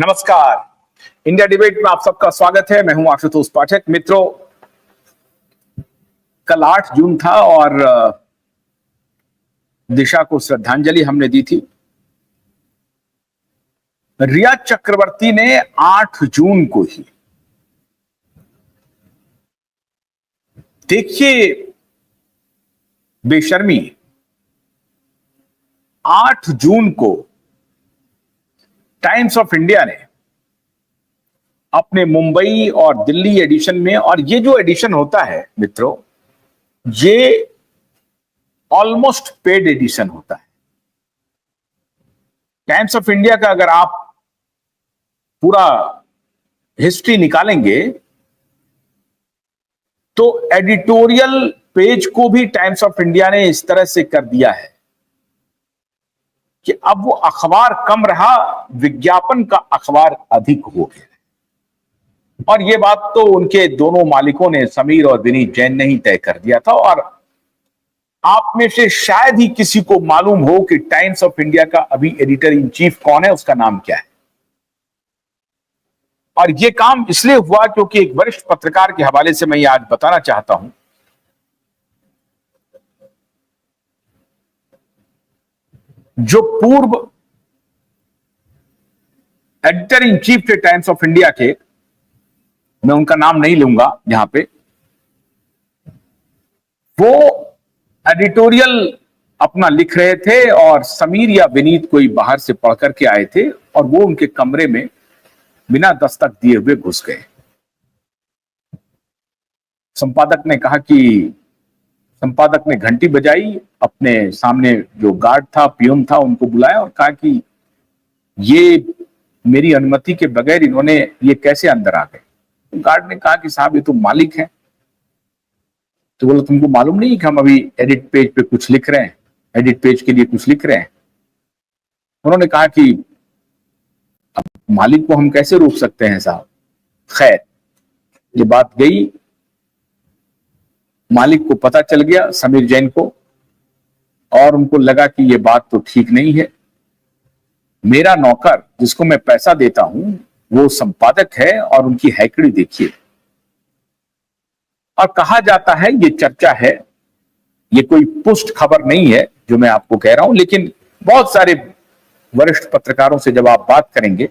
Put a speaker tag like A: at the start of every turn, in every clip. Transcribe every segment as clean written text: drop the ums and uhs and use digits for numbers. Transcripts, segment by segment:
A: नमस्कार। India debate में आप सबका स्वागत है। मैं हूं आशुतोष पाठक। मित्रों, कल 8 जून था और दिशा को श्रद्धांजलि हमने दी थी। रिया चक्रवर्ती ने 8 जून को ही, देखिए बेशर्मी, 8 जून को टाइम्स ऑफ इंडिया ने अपने मुंबई और दिल्ली एडिशन में, और ये जो एडिशन होता है मित्रों, ये ऑलमोस्ट पेड एडिशन होता है। टाइम्स ऑफ इंडिया का अगर आप पूरा हिस्ट्री निकालेंगे तो एडिटोरियल पेज को भी टाइम्स ऑफ इंडिया ने इस तरह से कर दिया है कि अब वो अखबार कम रहा, विज्ञापन का अखबार अधिक हो गया। और ये बात तो उनके दोनों मालिकों ने, समीर और विनीत जैन ने ही तय कर दिया था। और आप में से शायद ही किसी को मालूम हो कि टाइम्स ऑफ इंडिया का अभी एडिटर इन चीफ कौन है, उसका नाम क्या है। और ये काम इसलिए हुआ क्योंकि एक वरिष्ठ पत्रकार के हवाले से मैं ये आज बताना चाहता हूं। जो पूर्व एडिटर इन चीफ थे टाइम्स ऑफ इंडिया के, मैं उनका नाम नहीं लूंगा यहां पे, वो एडिटोरियल अपना लिख रहे थे और समीर या विनीत कोई बाहर से पढ़ करके आए थे और वो उनके कमरे में बिना दस्तक दिए हुए घुस गए। संपादक ने कहा कि संपादक ने घंटी बजाई, अपने सामने जो गार्ड था, पियून था, उनको बुलाया और कहा कि ये मेरी अनुमति के बगैर इन्होंने ये कैसे अंदर आ गए। गार्ड ने कहा कि साहब ये तो मालिक हैं। तो बोला तुमको मालूम नहीं कि हम अभी एडिट पेज पे कुछ लिख रहे हैं, एडिट पेज के लिए कुछ लिख रहे हैं। उन्होंने कहा कि अब मालिक को हम कैसे रोक सकते हैं साहब। खैर, ये बात गई, मालिक को पता चल गया, समीर जैन को, और उनको लगा कि ये बात तो ठीक नहीं है। मेरा नौकर जिसको मैं पैसा देता हूं वो संपादक है और उनकी हैकड़ी देखिए। और कहा जाता है, ये चर्चा है, ये कोई पुष्ट खबर नहीं है जो मैं आपको कह रहा हूं, लेकिन बहुत सारे वरिष्ठ पत्रकारों से जब आप बात करेंगे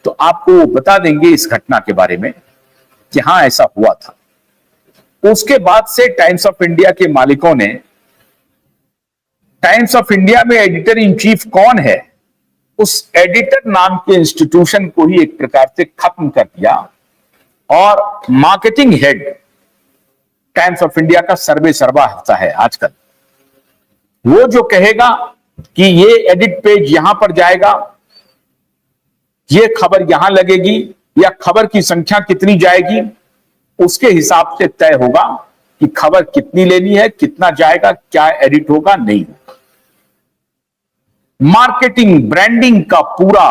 A: तो आपको बता देंगे इस घटना के बारे में कि हां ऐसा हुआ था। उसके बाद से टाइम्स ऑफ इंडिया के मालिकों ने टाइम्स ऑफ इंडिया में एडिटर इन चीफ कौन है, उस एडिटर नाम के इंस्टीट्यूशन को ही एक प्रकार से खत्म कर दिया और marketing head times of India का सर्वे सर्वा होता है आजकल। वो जो कहेगा कि ये एडिट पेज यहां पर जाएगा, ये खबर यहां लगेगी, या खबर की संख्या कितनी जाएगी, उसके हिसाब से तय होगा कि खबर कितनी लेनी है, कितना जाएगा, क्या एडिट होगा, नहीं होगा। मार्केटिंग, ब्रांडिंग का पूरा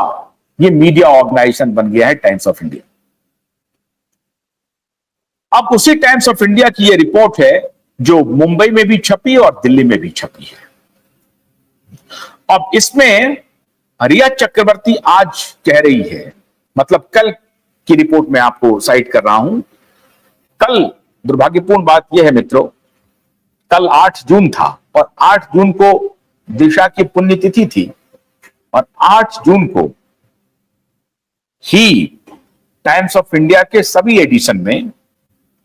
A: ये मीडिया ऑर्गेनाइजेशन बन गया है टाइम्स ऑफ इंडिया। अब उसी टाइम्स ऑफ इंडिया की ये रिपोर्ट है जो मुंबई में भी छपी और दिल्ली में भी छपी है। अब इसमें रिया चक्रवर्ती आज कह रही है, मतलब कल की रिपोर्ट में आपको साइट कर रहा हूं। कल दुर्भाग्यपूर्ण बात यह है मित्रों, कल 8 जून था और 8 जून को दिशा की पुण्यतिथि थी और 8 जून को ही टाइम्स ऑफ इंडिया के सभी एडिशन में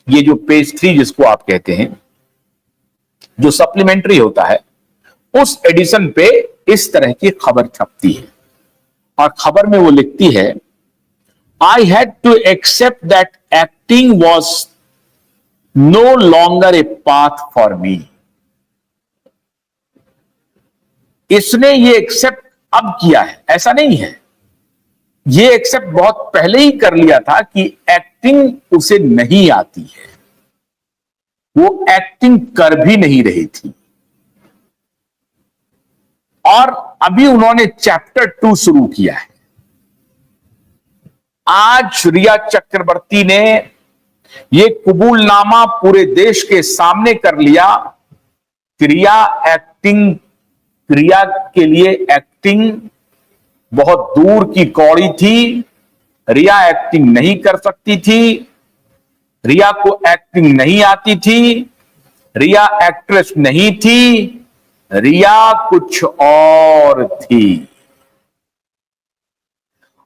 A: ये जो पेज 3 जिसको आप कहते हैं, जो सप्लीमेंट्री होता है, उस एडिशन पे इस तरह की खबर छपती है। और खबर में वो लिखती है, I had to accept that acting was no longer a path for me. इसने ये एक्सेप्ट अब किया है, ऐसा नहीं है, ये एक्सेप्ट बहुत पहले ही कर लिया था कि एक्टिंग उसे नहीं आती है, वो एक्टिंग कर भी नहीं रही थी। और अभी उन्होंने चैप्टर 2 शुरू किया है। आज रिया चक्रवर्ती ने ये कबूलनामा पूरे देश के सामने कर लिया। क्रिया के लिए एक्टिंग बहुत दूर की कौड़ी थी, रिया एक्टिंग नहीं कर सकती थी, रिया को एक्टिंग नहीं आती थी, रिया एक्ट्रेस नहीं थी, रिया कुछ और थी।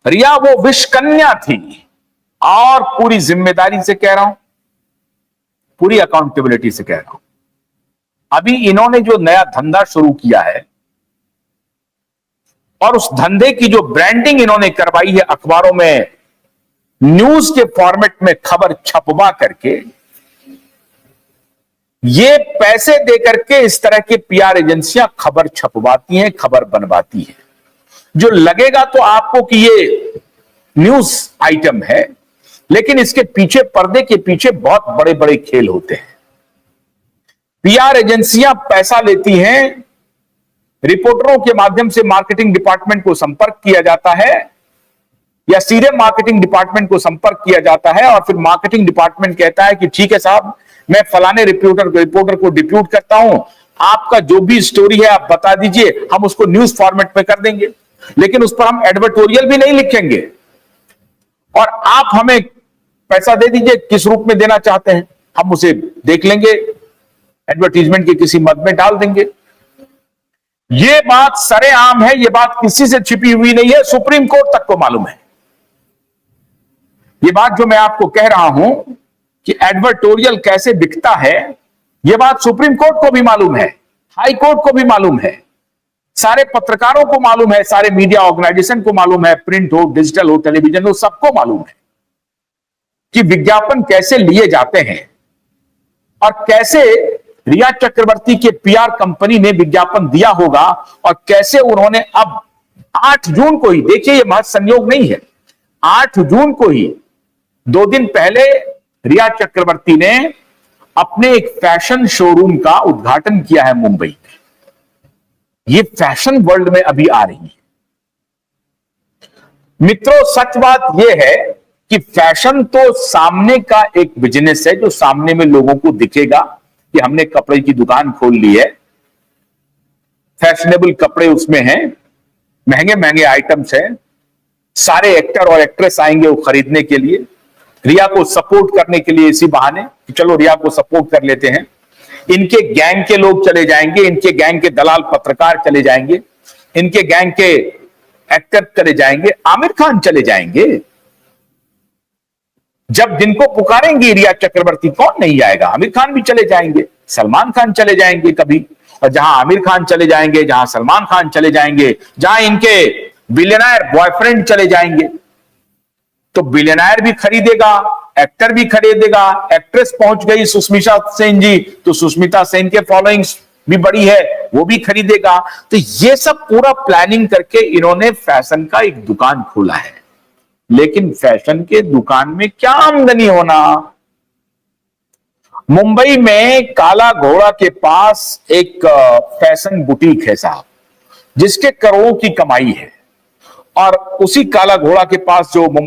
A: रिया वो विष कन्या थी। और पूरी जिम्मेदारी से कह रहा हूं, पूरी अकाउंटेबिलिटी से कह रहा हूं, अभी इन्होंने जो नया धंधा शुरू किया है और उस धंधे की जो ब्रांडिंग इन्होंने करवाई है, अखबारों में न्यूज के फॉर्मेट में खबर छपवा करके, ये पैसे देकर के इस तरह के पीआर एजेंसियां खबर छपवाती हैं, खबर बनवाती हैं। जो लगेगा तो आपको कि ये न्यूज आइटम है, लेकिन इसके पीछे, पर्दे के पीछे बहुत बड़े बड़े खेल होते हैं। पीआर एजेंसियां पैसा लेती हैं, रिपोर्टरों के माध्यम से मार्केटिंग डिपार्टमेंट को संपर्क किया जाता है, या सीधे मार्केटिंग डिपार्टमेंट को संपर्क किया जाता है, और फिर मार्केटिंग डिपार्टमेंट कहता है कि ठीक है साहब, मैं फलाने रिपोर्टर को डिप्यूट करता हूं, आपका जो भी स्टोरी है आप बता दीजिए, हम उसको न्यूज फॉर्मेट में कर देंगे, लेकिन उस पर हम एडवर्टोरियल भी नहीं लिखेंगे, और आप हमें पैसा दे दीजिए, किस रूप में देना चाहते हैं, हम उसे देख लेंगे, एडवर्टीजमेंट के किसी मद में डाल देंगे। यह बात सरेआम है, यह बात किसी से छिपी हुई नहीं है, सुप्रीम कोर्ट तक को मालूम है। यह बात जो मैं आपको कह रहा हूं कि एडवर्टोरियल कैसे बिकता है, यह बात सुप्रीम कोर्ट को भी मालूम है, हाई कोर्ट को भी मालूम है, सारे पत्रकारों को मालूम है, सारे मीडिया ऑर्गेनाइजेशन को मालूम है, प्रिंट हो, डिजिटल हो, टेलीविजन हो, सबको मालूम है कि विज्ञापन कैसे लिए जाते हैं और कैसे रिया चक्रवर्ती के पीआर कंपनी ने विज्ञापन दिया होगा, और कैसे उन्होंने अब 8 जून को ही, देखिए यह महज संयोग नहीं है, 8 जून को ही, 2 दिन पहले रिया चक्रवर्ती ने अपने एक फैशन शोरूम का उद्घाटन किया है मुंबई में। ये फैशन वर्ल्ड में अभी आ रही है। मित्रों, सच बात यह है कि फैशन तो सामने का एक बिजनेस है, जो सामने में लोगों को दिखेगा कि हमने कपड़े की दुकान खोल ली है, फैशनेबल कपड़े उसमें हैं, महंगे महंगे आइटम्स हैं, सारे एक्टर और एक्ट्रेस आएंगे वो खरीदने के लिए, रिया को सपोर्ट करने के लिए, इसी बहाने कि चलो रिया को सपोर्ट कर लेते हैं। इनके गैंग के लोग चले जाएंगे, इनके गैंग के दलाल पत्रकार चले जाएंगे, इनके गैंग के एक्टर चले जाएंगे, आमिर खान चले जाएंगे। जब जिनको पुकारेंगे रिया चक्रवर्ती, कौन नहीं आएगा? आमिर खान भी चले जाएंगे, सलमान खान चले जाएंगे कभी, और जहां आमिर खान चले जाएंगे, जहां सलमान खान चले जाएंगे, जहां इनके बिलियनर बॉयफ्रेंड चले जाएंगे, तो बिलियनर भी खरीदेगा, एक्टर भी खरीदेगा। एक्ट्रेस पहुंच गई सुष्मिता सेन जी, तो सुष्मिता सेन के फॉलोइंग्स भी बड़ी है, वो भी खरीदेगा। तो ये सब पूरा प्लानिंग करके इन्होंने फैशन का एक दुकान खोला है। लेकिन फैशन के दुकान में क्या आमदनी होना? मुंबई में काला घोड़ा के पास एक फैशन बुटीक है साहब, जिसके करोड़ों की कमाई है, और उसी काला घोड़ा के पास जो मुंबई